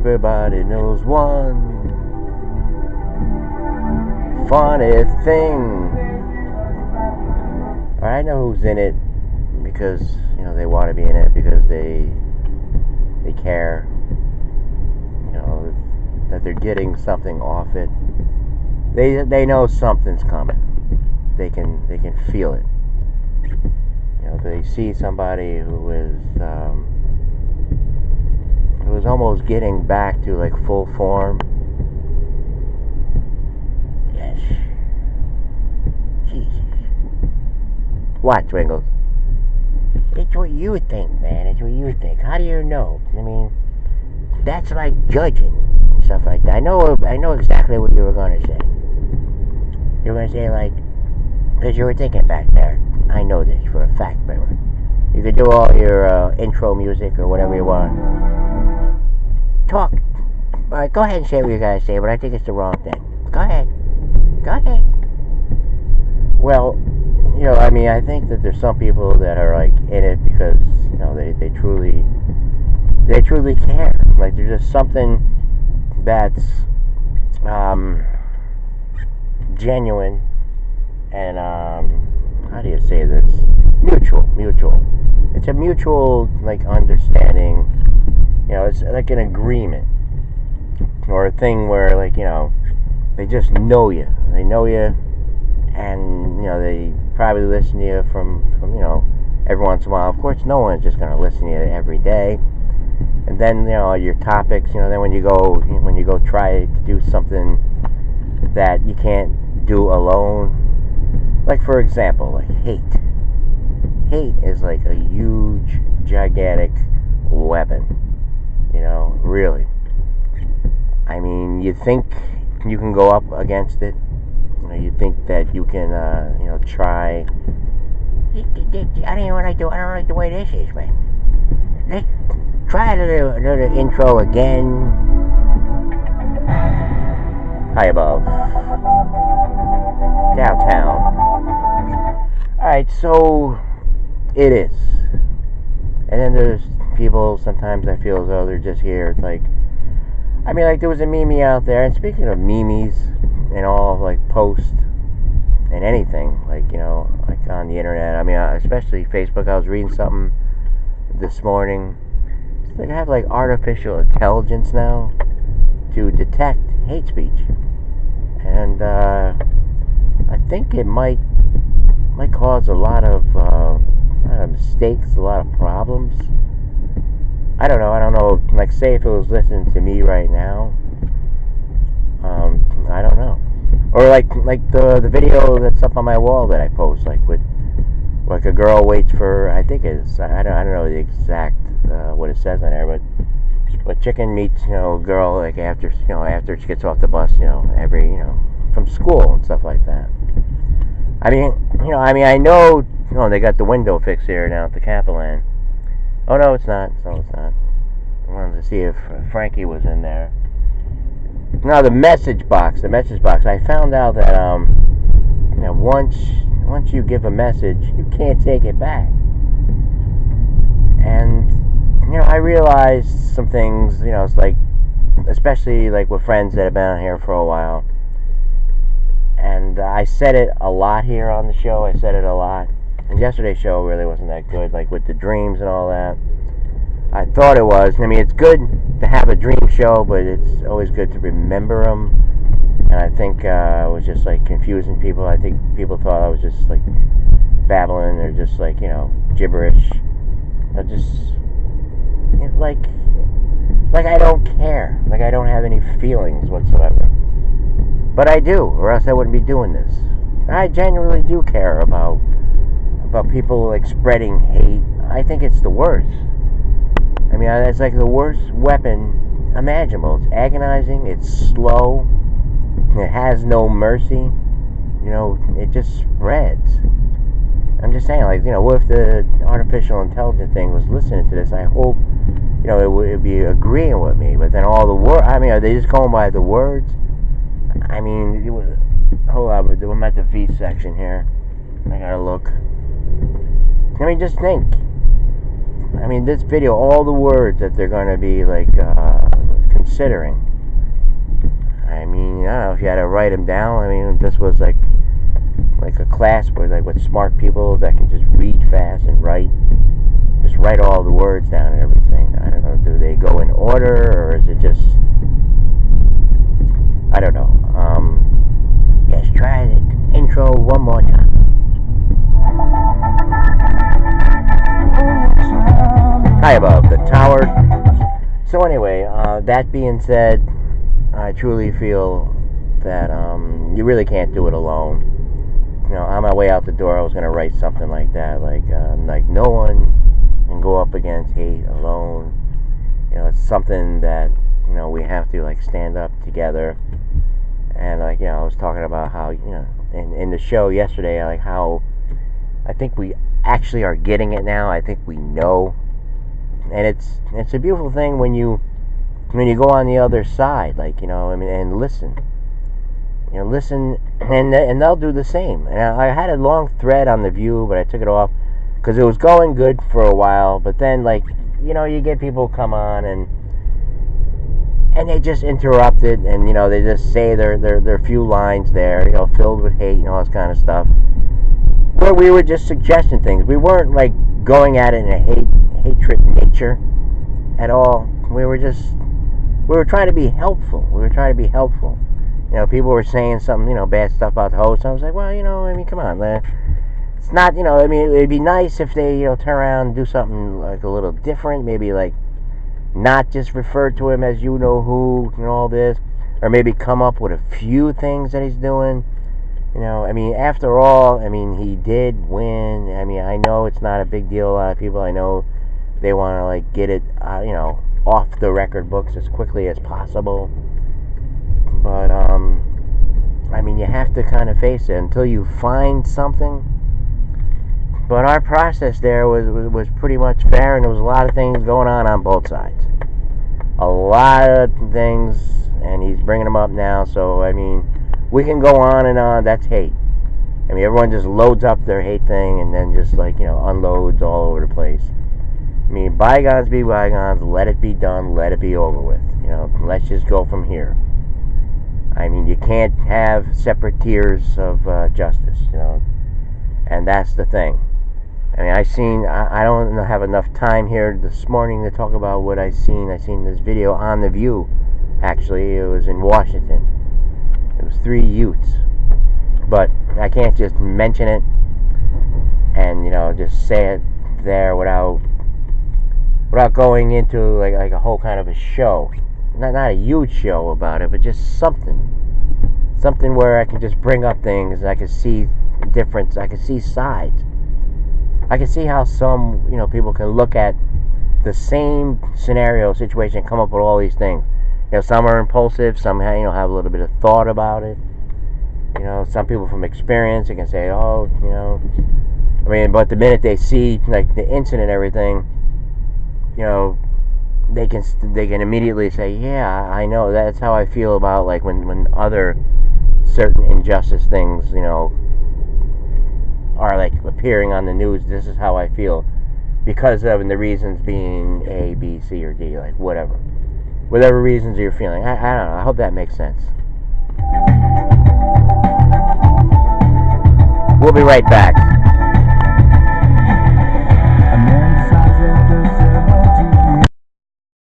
everybody knows one funny thing. I know who's in it because they want to be in it because they care, that they're getting something off it. They know something's coming. They can feel it. They see somebody who is almost getting back to like full form. Yes. Jesus. What, Twingles? It's what you think, man. It's what you think. How do you know? I mean, that's like judging and stuff like that. I know exactly what you were going to say. You were going to say, like, because you were thinking back there. I know this for a fact, remember. You could do all your intro music or whatever you want. Talk. All right, go ahead and say what you got to say, but I think it's the wrong thing. Go ahead. Go ahead. Well, I mean, I think that there's some people that are like in it because they truly care. Like there's just something that's genuine and how do you say this? Mutual. It's a mutual like understanding. It's like an agreement or a thing where like they just know you. They know you. And they probably listen to you from every once in a while. Of course, no one's just going to listen to you every day. And then your topics. Then when you go try to do something that you can't do alone. Like for example, like hate. Hate is like a huge, gigantic weapon. Really. I mean, you think you can go up against it. You think that you can, try. I don't like the way this is, man. Let's try another intro again. High above. Downtown. Alright, so it is. And then there's people, sometimes I feel as though they're just here. It's like, I mean, like there was a meme out there, and speaking of memes, and all of like posts and anything like like on the internet. I mean, especially Facebook. I was reading something this morning. They have like artificial intelligence now to detect hate speech, and I think it might cause a lot of mistakes, a lot of problems. I don't know. Like, say if it was listening to me right now. I don't know. Or like the video that's up on my wall that I post, like with like a girl waits for, I think it's, I don't know the exact what it says on there, but chicken meets girl like after she gets off the bus, every from school and stuff like that. I mean I know they got the window fixed here now at the Capitol. Oh no, it's not. No, it's not. I wanted to see if Frankie was in there. Now the message box. I found out that once you give a message, you can't take it back. And I realized some things. It's like, especially like with friends that have been on here for a while. And I said it a lot here on the show. And yesterday's show really wasn't that good, like with the dreams and all that. I thought it was. I mean, it's good to have a dream show, but it's always good to remember them. And I think I was just like confusing people. I think people thought I was just like babbling or just like gibberish. Just like I don't care. Like I don't have any feelings whatsoever. But I do, or else I wouldn't be doing this. I genuinely do care about people like spreading hate. I think it's the worst. I mean, it's like the worst weapon imaginable. It's agonizing, it's slow, it has no mercy. It just spreads. I'm just saying, like, what if the artificial intelligence thing was listening to this? I hope, it would be agreeing with me. But then all the words, I mean, are they just going by the words? I mean, hold on, I'm at the V section here. I gotta look. I mean, just think. I mean, this video, all the words that they're going to be, like, considering. I mean, I don't know if you had to write them down. I mean, this was like a class where like with smart people that can just read fast and just write all the words down and everything. I don't know. Do they go in order, or is it just? I don't know. Let's try the intro one more time. High above the tower. So anyway, that being said, I truly feel that you really can't do it alone. You know, on my way out the door, I was gonna write something like that, like no one can go up against hate alone. You know, it's something that we have to like stand up together. And like I was talking about how in the show yesterday, like how I think we actually are getting it now. I think we know, and it's a beautiful thing when you go on the other side, like and listen. Listen, and they'll do the same. And I had a long thread on The View, but I took it off because it was going good for a while. But then, like, you get people come on and they just interrupt it, and they just say their few lines there, filled with hate and all this kind of stuff. Where we were just suggesting things. We weren't like going at it in a hatred nature at all. We were trying to be helpful. People were saying something, bad stuff about the host. I was like, well, I mean, come on, it's not, I mean, it'd be nice if they, turn around and do something like a little different, maybe like not just refer to him as who and all this, or maybe come up with a few things that he's doing. I mean, after all, I mean, he did win. I mean, I know it's not a big deal. A lot of people I know, they want to like get it, off the record books as quickly as possible. But I mean, you have to kind of face it until you find something. But our process there was pretty much fair, and there was a lot of things going on both sides. A lot of things, and he's bringing them up now. So I mean, we can go on and on. That's hate. I mean, everyone just loads up their hate thing and then just like unloads all over the place. I mean, bygones be bygones. Let it be done. Let it be over with. Let's just go from here. I mean, you can't have separate tiers of justice, and that's the thing. I mean, I don't have enough time here this morning to talk about what I seen. I seen this video on The View, actually. It was in Washington. It was 3 youths. But I can't just mention it and, just say it there without going into like a whole kind of a show. Not a huge show about it, but just something where I can just bring up things and I can see difference. I can see sides. I can see how some people can look at the same scenario situation and come up with all these things. Some are impulsive, some have a little bit of thought about it. Some people from experience, they can say, oh, I mean, but the minute they see like the incident and everything, they can immediately say, yeah, I know, that's how I feel about like when other certain injustice things are like appearing on the news. This is how I feel because of, and the reasons being A, B, C, or D, like whatever reasons you're feeling. I don't know, I hope that makes sense. We'll be right back.